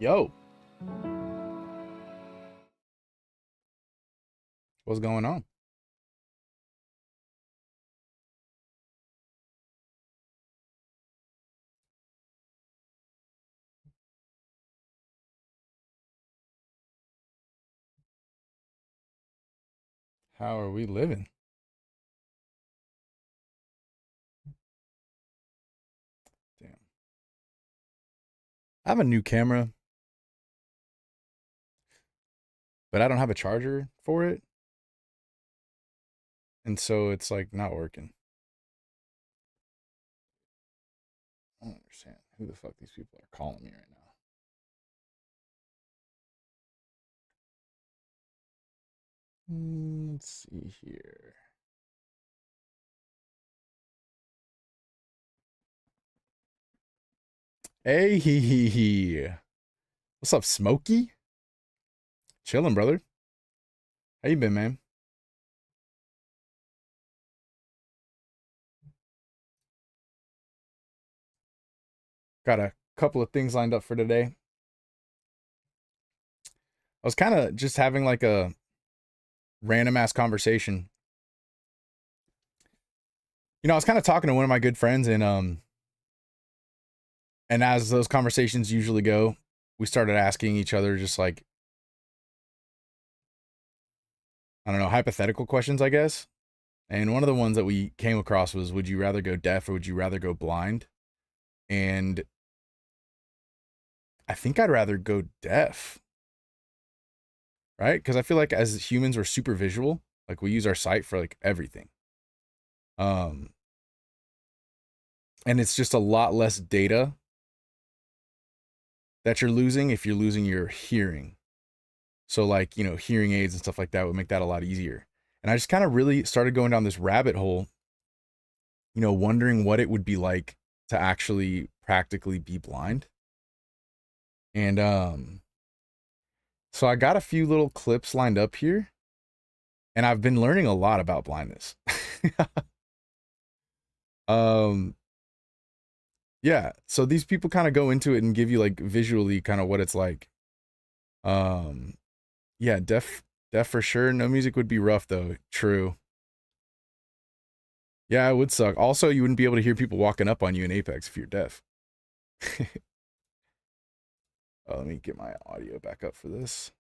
Yo, what's going on? How are we living? Damn. I have a new camera, but I don't have a charger for it. And so it's like not working. I don't understand who the fuck these people are calling me right now. Let's see here. Hey, what's up, Smokey? Chilling, brother. How you been, man? Got a couple of things lined up for today. I was kind of just having like a random ass conversation. I was kind of talking to one of my good friends, and as those conversations usually go, we started asking each other just like, I don't know, hypothetical questions, I guess. And one of the ones that we came across was, would you rather go deaf or would you rather go blind? And I think I'd rather go deaf. Right? Because I feel like as humans, we're super visual. Like we use our sight for like everything. And it's just a lot less data that you're losing if you're losing your hearing. So like, hearing aids and stuff like that would make that a lot easier. And I just kind of really started going down this rabbit hole, wondering what it would be like to actually practically be blind. And so I got a few little clips lined up here, and I've been learning a lot about blindness. Yeah, so these people kind of go into it and give you like visually kind of what it's like. Yeah, deaf for sure. No music would be rough though. True. Yeah, it would suck. Also, you wouldn't be able to hear people walking up on you in Apex if you're deaf. Let me get my audio back up for this.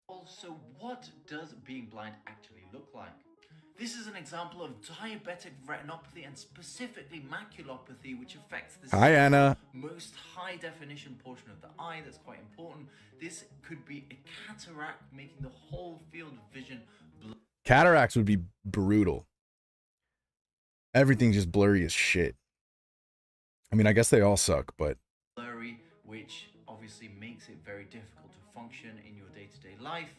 Also, what does being blind actually look like? This is an example of diabetic retinopathy and specifically maculopathy, which affects the Hi, Anna. most high definition portion of the eye. That's quite important. This could be a cataract, making the whole field of vision blurry. Cataracts would be brutal. Everything's just blurry as shit. I mean, I guess they all suck, but blurry, which obviously makes it very difficult to function in your day-to-day life.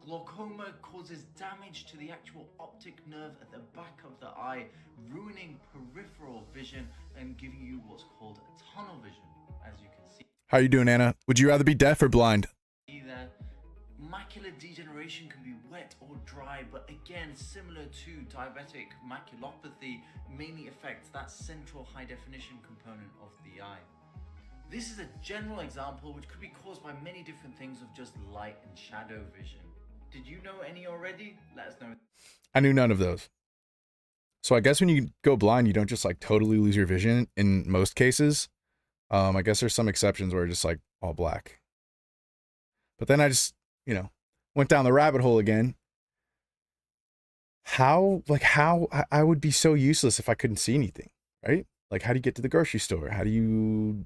Glaucoma causes damage to the actual optic nerve at the back of the eye, ruining peripheral vision and giving you what's called tunnel vision, as you can see. How you doing, Anna? Would you rather be deaf or blind? Either macular degeneration can be wet or dry, but again, similar to diabetic maculopathy, mainly affects that central high definition component of the eye. This is a general example which could be caused by many different things of just light and shadow vision. Did you know any already? Let us know. I knew none of those. So I guess when you go blind, you don't just like totally lose your vision in most cases. I guess there's some exceptions where it's just like all black. But then I just, went down the rabbit hole again. How I would be so useless if I couldn't see anything, right? Like, how do you get to the grocery store? How do you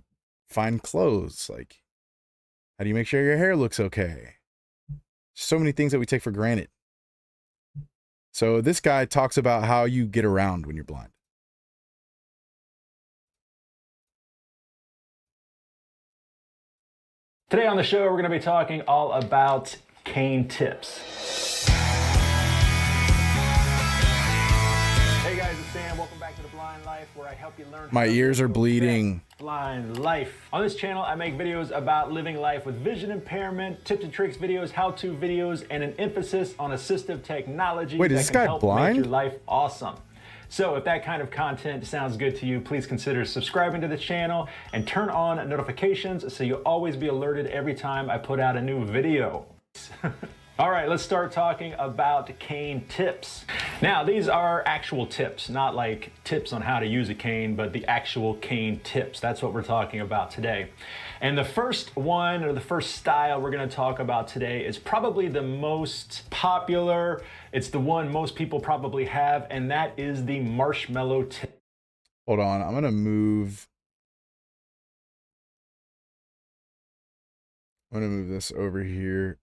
find clothes? Like, how do you make sure your hair looks okay? So many things that we take for granted. So this guy talks about how you get around when you're blind. Today on the show, we're going to be talking all about cane tips. Hey guys, it's Sam. Welcome back to The Blind Life, where I help you learn. My ears are bleeding. Blind Life. On this channel, I make videos about living life with vision impairment, tips and tricks videos, how-to videos, and an emphasis on assistive technology. Wait, is that this can guy help blind? make your life awesome. So if that kind of content sounds good to you, please consider subscribing to the channel and turn on notifications so you'll always be alerted every time I put out a new video. All right, let's start talking about cane tips. Now, these are actual tips, not like tips on how to use a cane, but the actual cane tips. That's what we're talking about today. And the first one, or the first style we're gonna talk about today, is probably the most popular. It's the one most people probably have, and that is the marshmallow tip. Hold on, I'm gonna move this over here.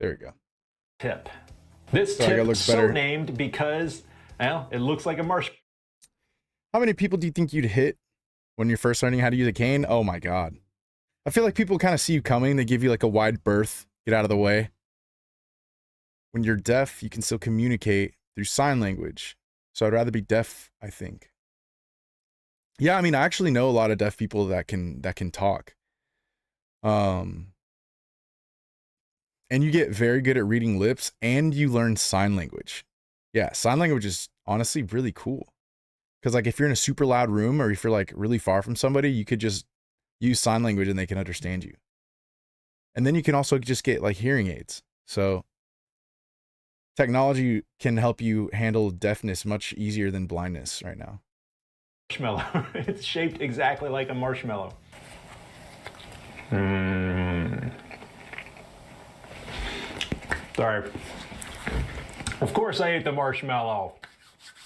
There we go. Tip. This Sorry, tip that looks so better. named because, well, it looks like a marshmallow. How many people do you think you'd hit when you're first learning how to use a cane? Oh my God. I feel like people kind of see you coming. They give you like a wide berth. Get out of the way. When you're deaf, you can still communicate through sign language. So I'd rather be deaf, I think. Yeah, I mean, I actually know a lot of deaf people that can talk. And you get very good at reading lips and you learn sign language. Yeah, sign language is honestly really cool. Because like if you're in a super loud room or if you're like really far from somebody, you could just use sign language and they can understand you. And then you can also just get like hearing aids. So technology can help you handle deafness much easier than blindness right now. Marshmallow. It's shaped exactly like a marshmallow. Sorry. Of course I ate the marshmallow.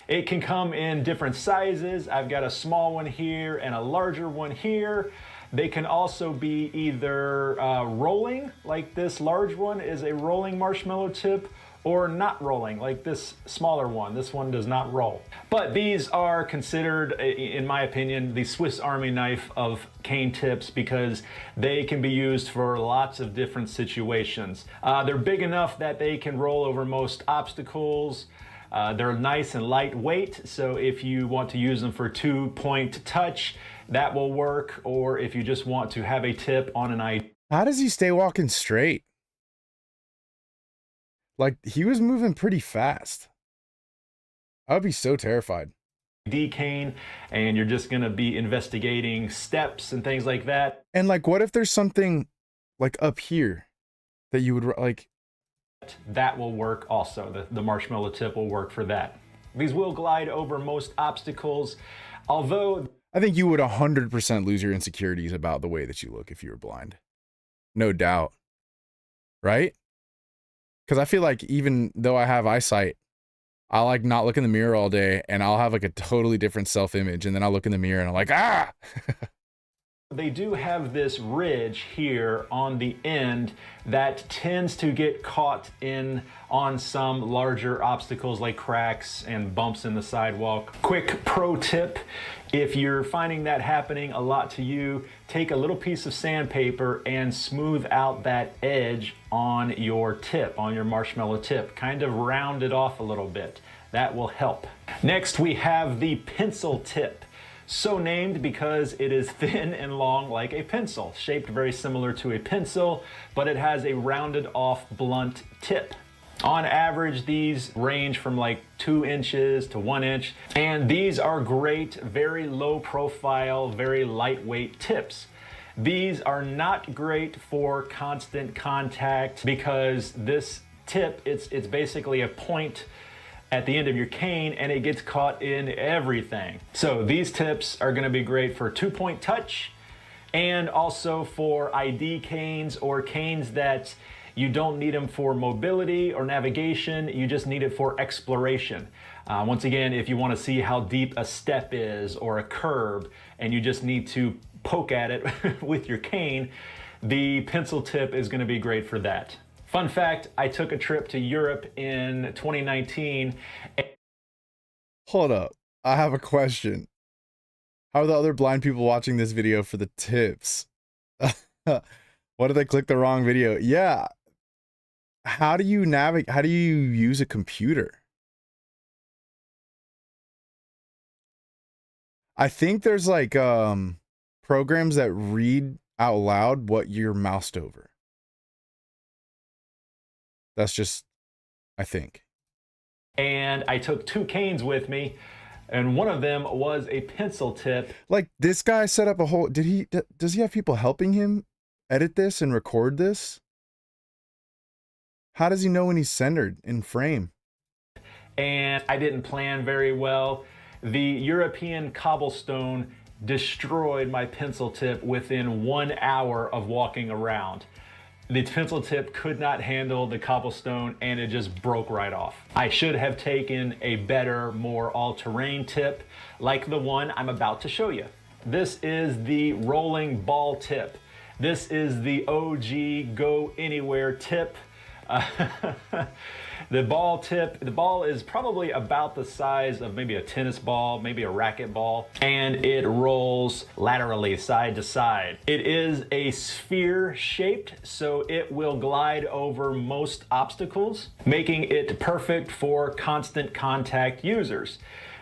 It can come in different sizes. I've got a small one here and a larger one here. They can also be either rolling, like this large one is a rolling marshmallow tip, or not rolling, like this smaller one. This one does not roll. But these are considered, in my opinion, the Swiss Army knife of cane tips because they can be used for lots of different situations. They're big enough that they can roll over most obstacles. They're nice and lightweight, so if you want to use them for 2-point touch, that will work, or if you just want to have a tip on an ID. How does he stay walking straight? Like, he was moving pretty fast. I would be so terrified. cane, and you're just gonna be investigating steps and things like that. And like, what if there's something like up here that you would like? That will work also. The marshmallow tip will work for that. These will glide over most obstacles, although I think you would 100% lose your insecurities about the way that you look if you were blind. No doubt. Right? Because I feel like even though I have eyesight, I like not look in the mirror all day and I'll have like a totally different self-image and then I'll look in the mirror and I'm like, ah! they do have this ridge here on the end that tends to get caught in on some larger obstacles like cracks and bumps in the sidewalk. Quick pro tip, if you're finding that happening a lot to you, take a little piece of sandpaper and smooth out that edge on your tip, on your marshmallow tip. Kind of round it off a little bit. That will help. Next, we have the pencil tip. So named because it is thin and long like a pencil, shaped very similar to a pencil, but it has a rounded off blunt tip. On average, these range from like 2 inches to 1 inch, and these are great, very low profile, very lightweight tips. These are not great for constant contact because this tip, it's basically a point at the end of your cane and it gets caught in everything. So these tips are gonna be great for 2-point touch and also for ID canes or canes that you don't need them for mobility or navigation, you just need it for exploration. Once again, if you wanna see how deep a step is or a curb and you just need to poke at it with your cane, the pencil tip is gonna be great for that. Fun fact, I took a trip to Europe in 2019 Hold up. I have a question. How are the other blind people watching this video for the tips? What did they click the wrong video? Yeah. How do you navigate? How do you use a computer? I think there's like programs that read out loud what you're moused over. That's just, I think. And I took 2 canes with me, and one of them was a pencil tip. Like this guy set up a whole, does he have people helping him edit this and record this? How does he know when he's centered in frame? And I didn't plan very well. The European cobblestone destroyed my pencil tip within 1 hour of walking around. The pencil tip could not handle the cobblestone and it just broke right off. I should have taken a better, more all-terrain tip like the one I'm about to show you. This is the rolling ball tip. This is the OG go anywhere tip. The ball is probably about the size of maybe a tennis ball, maybe a racket ball, and it rolls laterally side to side. It is a sphere shaped, so it will glide over most obstacles, making it perfect for constant contact users.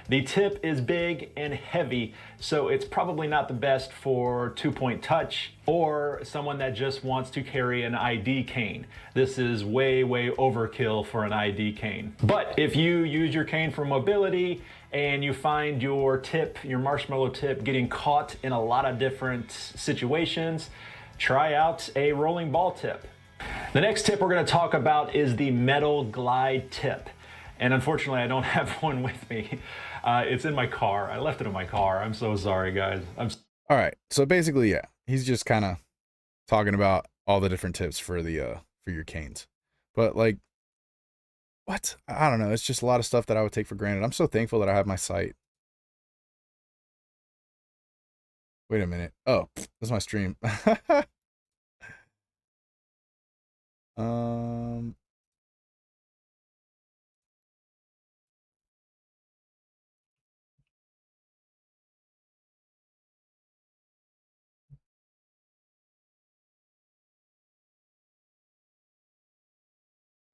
The tip is big and heavy, so it's probably not the best for 2-point touch or someone that just wants to carry an ID cane. This is way, way overkill for an ID cane. But if you use your cane for mobility and you find your tip, your marshmallow tip, getting caught in a lot of different situations, try out a rolling ball tip. The next tip we're going to talk about is the metal glide tip. And unfortunately, I don't have one with me. It's in my car. I left it in my car. I'm so sorry, guys. All right. So basically, yeah, he's just kind of talking about all the different tips for the for your canes. But like, what? I don't know. It's just a lot of stuff that I would take for granted. I'm so thankful that I have my sight. Wait a minute. Oh, that's my stream.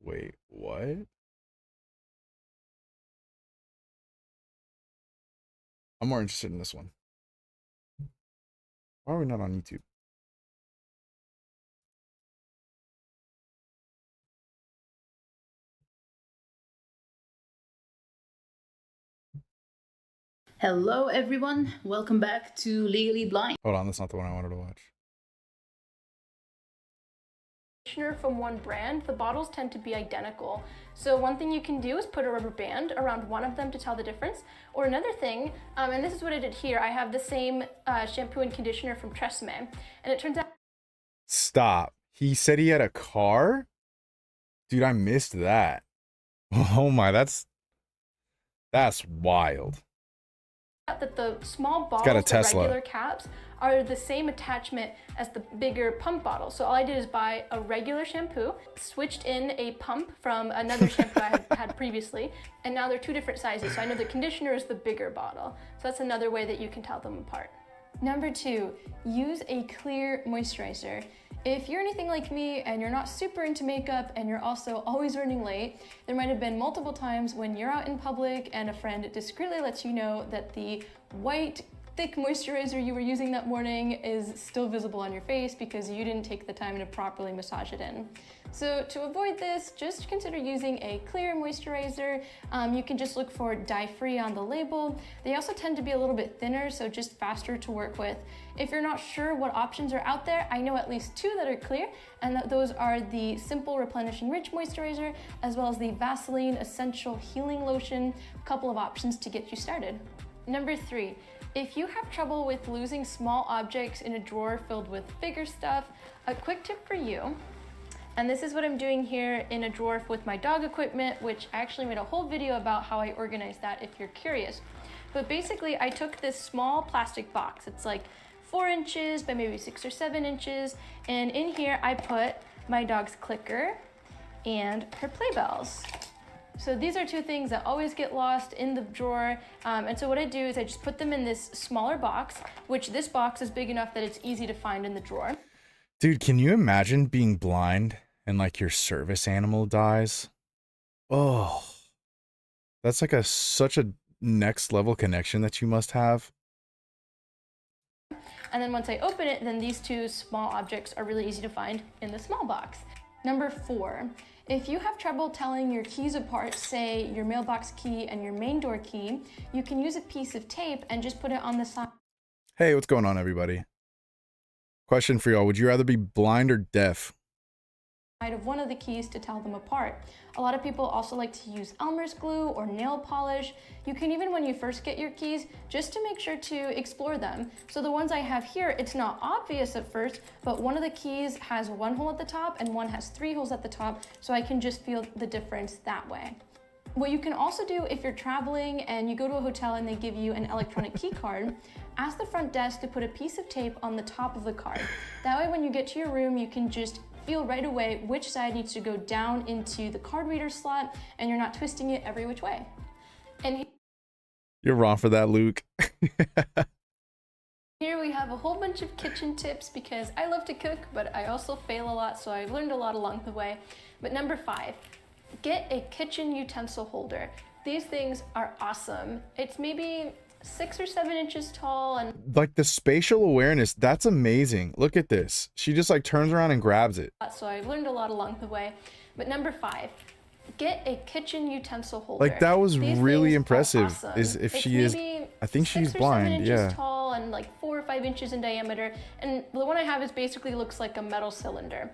Wait, what? I'm more interested in this one. Why are we not on YouTube? Hello everyone, welcome back to Legally Blind. Hold on, that's not the one I wanted to watch. From one brand, the bottles tend to be identical. So one thing you can do is put a rubber band around one of them to tell the difference. Or another thing, and this is what I did here, I have the same shampoo and conditioner from Tresemme, and it turns out— Stop. He said he had a car? Dude, I missed that. Oh my, that's wild. that the small bottles, got a the Tesla. regular caps, are the same attachment as the bigger pump bottle. So all I did is buy a regular shampoo, switched in a pump from another shampoo I had previously, and now they're 2 different sizes. So I know the conditioner is the bigger bottle. So that's another way that you can tell them apart. Number 2, use a clear moisturizer. If you're anything like me and you're not super into makeup and you're also always running late, there might have been multiple times when you're out in public and a friend discreetly lets you know that the white, thick moisturizer you were using that morning is still visible on your face because you didn't take the time to properly massage it in. So to avoid this, just consider using a clear moisturizer. You can just look for dye-free on the label. They also tend to be a little bit thinner, so just faster to work with. If you're not sure what options are out there, I know at least 2 that are clear, and those are the Simple Replenishing Rich Moisturizer, as well as the Vaseline Essential Healing Lotion. A couple of options to get you started. Number 3, if you have trouble with losing small objects in a drawer filled with bigger stuff, a quick tip for you. And this is what I'm doing here in a drawer with my dog equipment, which I actually made a whole video about how I organize that if you're curious. But basically, I took this small plastic box. It's like 4 inches by maybe 6 or 7 inches. And in here, I put my dog's clicker and her play bells. So these are two things that always get lost in the drawer. And so what I do is I just put them in this smaller box, which this box is big enough that it's easy to find in the drawer. Dude, can you imagine being blind and like your service animal dies? Oh, that's like such a next level connection that you must have. And then once I open it, then these two small objects are really easy to find in the small box. Number 4, if you have trouble telling your keys apart, say your mailbox key and your main door key, you can use a piece of tape and just put it on the side. Hey, what's going on, everybody? Question for y'all. Would you rather be blind or deaf? Of one of the keys to tell them apart. A lot of people also like to use Elmer's glue or nail polish. You can even, when you first get your keys, just to make sure to explore them. So the ones I have here, it's not obvious at first, but one of the keys has 1 hole at the top and one has 3 holes at the top, so I can just feel the difference that way. What you can also do if you're traveling and you go to a hotel and they give you an electronic key card, ask the front desk to put a piece of tape on the top of the card. That way when you get to your room, you can just feel right away which side needs to go down into the card reader slot and you're not twisting it every which way. And You're wrong for that, Luke. here we have a whole bunch of kitchen tips because I love to cook, but I also fail a lot, so I've learned a lot along the way. But number 5, get a kitchen utensil holder. These things are awesome. It's maybe 6 or 7 inches tall and Like the spatial awareness, that's amazing. Look at this. She just like turns around and grabs it. so I've learned a lot along the way. But number 5, get a kitchen utensil holder. Like that was These really things are impressive. awesome. Is if It's she is, maybe I think 6 she's or 7 blind. inches Yeah. tall and like 4 or 5 inches in diameter. And the one I have is basically looks like a metal cylinder.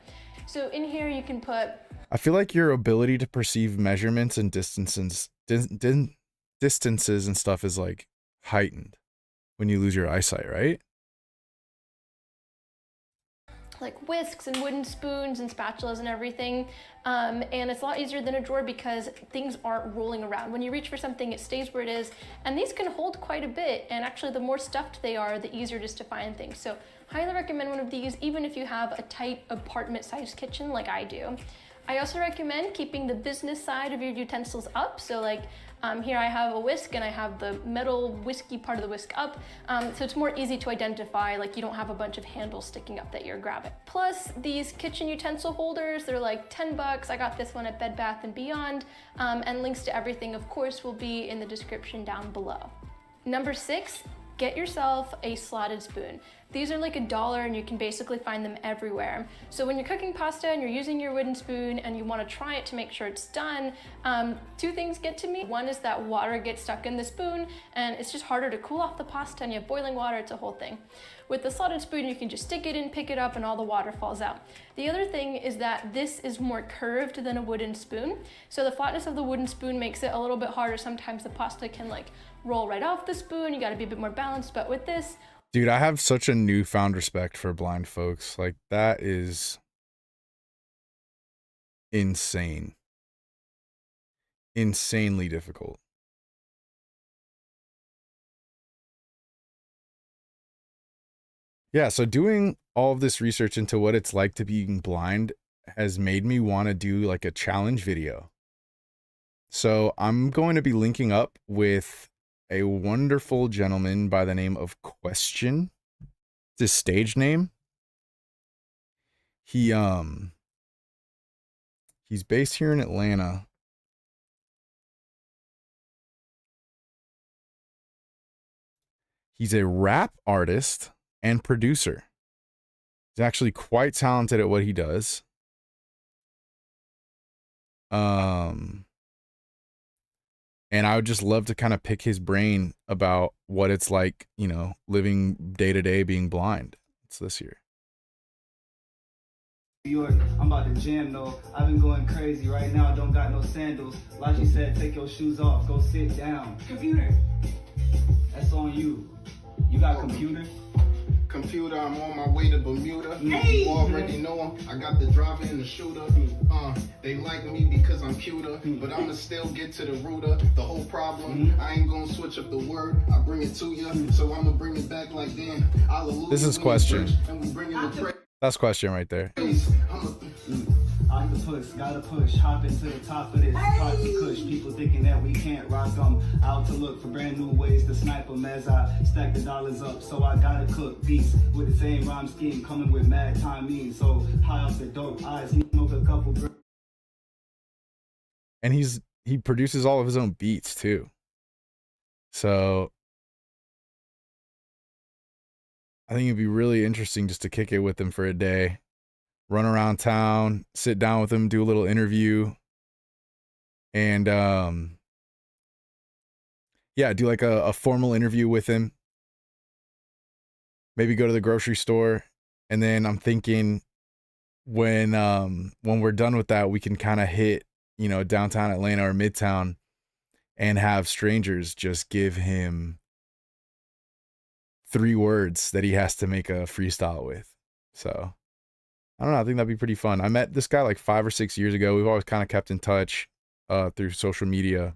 So in here you can put. I feel like your ability to perceive measurements and distances and stuff is like heightened when you lose your eyesight, right? Like whisks and wooden spoons and spatulas and everything. And it's a lot easier than a drawer because things aren't rolling around. When you reach for something, it stays where it is. And these can hold quite a bit. And actually, the more stuffed they are, the easier it is to find things. So highly recommend one of these, even if you have a tight apartment-sized kitchen like I do. I also recommend keeping the business side of your utensils up. So like here I have a whisk and I have the metal whiskey part of the whisk up. So it's more easy to identify, like you don't have a bunch of handles sticking up that you're grabbing. Plus these kitchen utensil holders, they're like 10 bucks. I got this one at Bed Bath & Beyond. And links to everything, of course, will be in the description down below. Number 6, get yourself a slotted spoon. These are like $1 and you can basically find them everywhere. So when you're cooking pasta and you're using your wooden spoon and you want to try it to make sure it's done, 2 things get to me. One is that water gets stuck in the spoon and it's just harder to cool off the pasta and you have boiling water, it's a whole thing. With the slotted spoon, you can just stick it in, pick it up, and all the water falls out. The other thing is that this is more curved than a wooden spoon. So the flatness of the wooden spoon makes it a little bit harder. Sometimes the pasta can like roll right off the spoon. You gotta be a bit more balanced, but with this, Dude, I have such a newfound respect for blind folks. Like, that is insane. Insanely difficult. Yeah, so doing all of this research into what it's like to being blind has made me want to do like a challenge video. So I'm going to be linking up with a wonderful gentleman by the name of Question. It's his stage name. He's based here in Atlanta. He's a rap artist and producer. He's actually quite talented at what he does. And I would just love to kind of pick his brain about what it's like, you know, living day to day being blind. It's this year. New York, I'm about to jam though. I've been going crazy right now, don't got no sandals. Logic said take your shoes off, go sit down. Computer. That's on you. You got computer? Computer, I'm on my way to Bermuda. Hey. You already know him. I got the driver and the shooter. They like me because I'm cuter, but I'ma still get to the root of the whole problem. I ain't gonna switch up the word. I bring it to you, so I'ma bring it back like then. This is Question. And we bring it to That's Question right there. I gotta push, hop into the top of this pocket push. People thinking that we can't rock them, out to look for brand new ways to snipe them as I stack the dollars up. So I gotta cook beats with the same rhyme scheme, coming with mad timing. So high off the dope, eyes smoke a couple. And he produces all of his own beats too. So I think it'd be really interesting just to kick it with him for a day, run around town, sit down with him, do a little interview, and yeah, do like a formal interview with him. Maybe go to the grocery store, and then I'm thinking when we're done with that, we can kind of hit, you know, downtown Atlanta or Midtown and have strangers just give him 3 words that he has to make a freestyle with. So I don't know, I think that'd be pretty fun. I met this guy like 5 or 6 years ago. We've always kind of kept in touch through social media.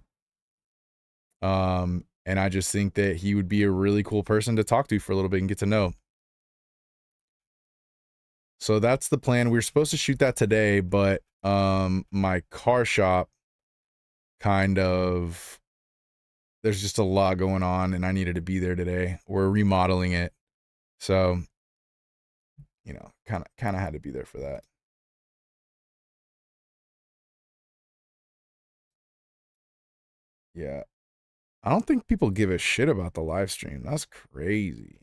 And I just think that he would be a really cool person to talk to for a little bit and get to know. So that's the plan. We were supposed to shoot that today, but my car shop there's just a lot going on and I needed to be there today. We're remodeling it. So, you know, kind of had to be there for that. Yeah. I don't think people give a shit about the live stream. That's crazy.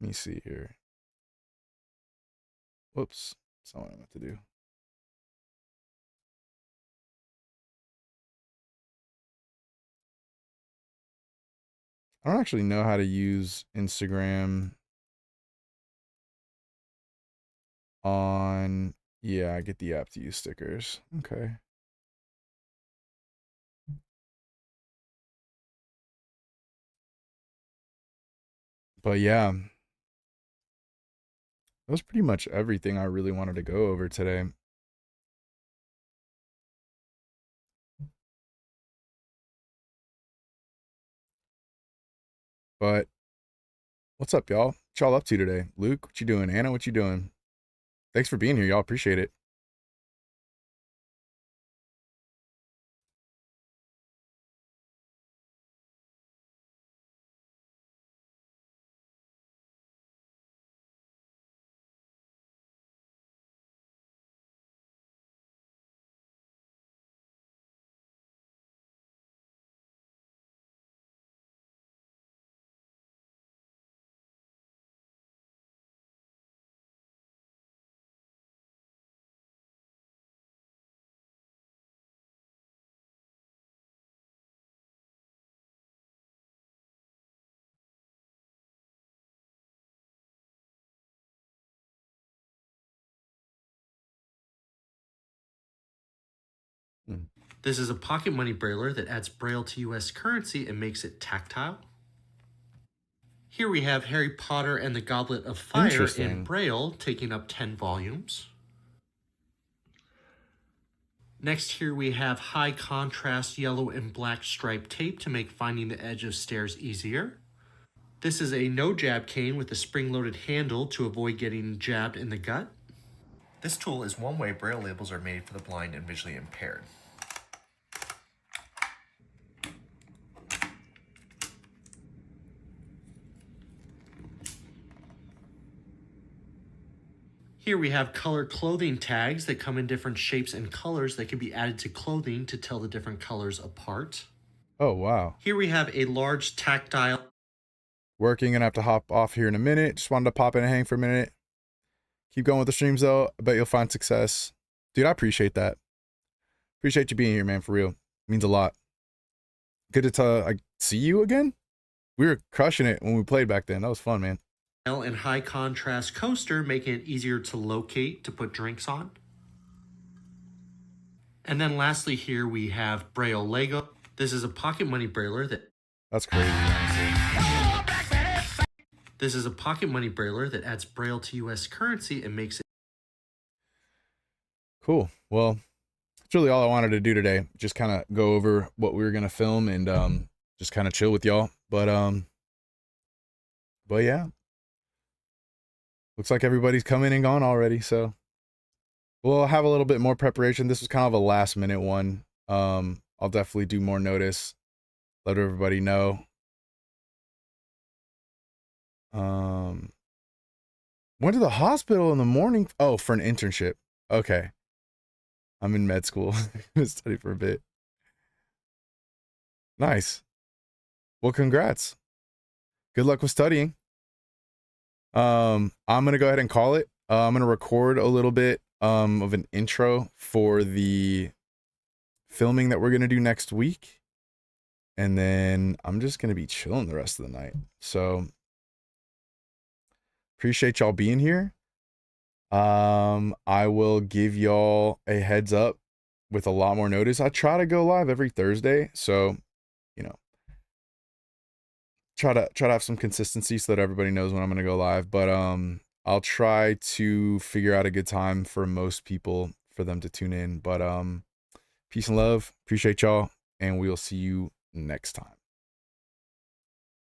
Let me see here. Whoops. That's not what I meant to do. I don't actually know how to use Instagram on... Yeah, I get the app to use stickers. Okay. But yeah, that was pretty much everything I really wanted to go over today. But what's up, y'all? What y'all up to today? Luke, what you doing? Anna, what you doing? Thanks for being here, y'all. Appreciate it. This is a pocket money brailler that adds Braille to US currency and makes it tactile. Here we have Harry Potter and the Goblet of Fire in Braille, taking up 10 volumes. Next, here we have high contrast yellow and black striped tape to make finding the edge of stairs easier. This is a no jab cane with a spring-loaded handle to avoid getting jabbed in the gut. This tool is one way Braille labels are made for the blind and visually impaired. Here we have color clothing tags that come in different shapes and colors that can be added to clothing to tell the different colors apart. Oh, wow. Here we have a large tactile... Working, gonna have to hop off here in a minute. Just wanted to pop in and hang for a minute. Keep going with the streams, though. I bet you'll find success. Dude, I appreciate that. Appreciate you being here, man, for real. It means a lot. Good to see you again. We were crushing it when we played back then. That was fun, man. And high contrast coaster, making it easier to locate to put drinks on. And then lastly here we have Braille Lego. This is a pocket money brailer that... That's crazy, honestly. This is a pocket money brailer that adds Braille to US currency and makes it... Cool. Well, that's really all I wanted to do today. Just kind of go over what we were going to film and just kind of chill with y'all. But yeah. looks like everybody's coming and gone already, so we'll have a little bit more preparation. This was kind of a last minute one. I'll definitely do more notice, let everybody know. Went to the hospital in the morning. Oh, for an internship. Okay. I'm in med school. Gonna study for a bit. Nice. Well, congrats. Good luck with studying. I'm gonna go ahead and call it. I'm gonna record a little bit of an intro for the filming that we're gonna do next week, and then I'm just gonna be chilling the rest of the night. So appreciate y'all being here. I will give y'all a heads up with a lot more notice. I try to go live every Thursday, so you know, try to have some consistency so that everybody knows when I'm gonna go live. But I'll try to figure out a good time for most people for them to tune in. But peace and love. Appreciate y'all, and we'll see you next time.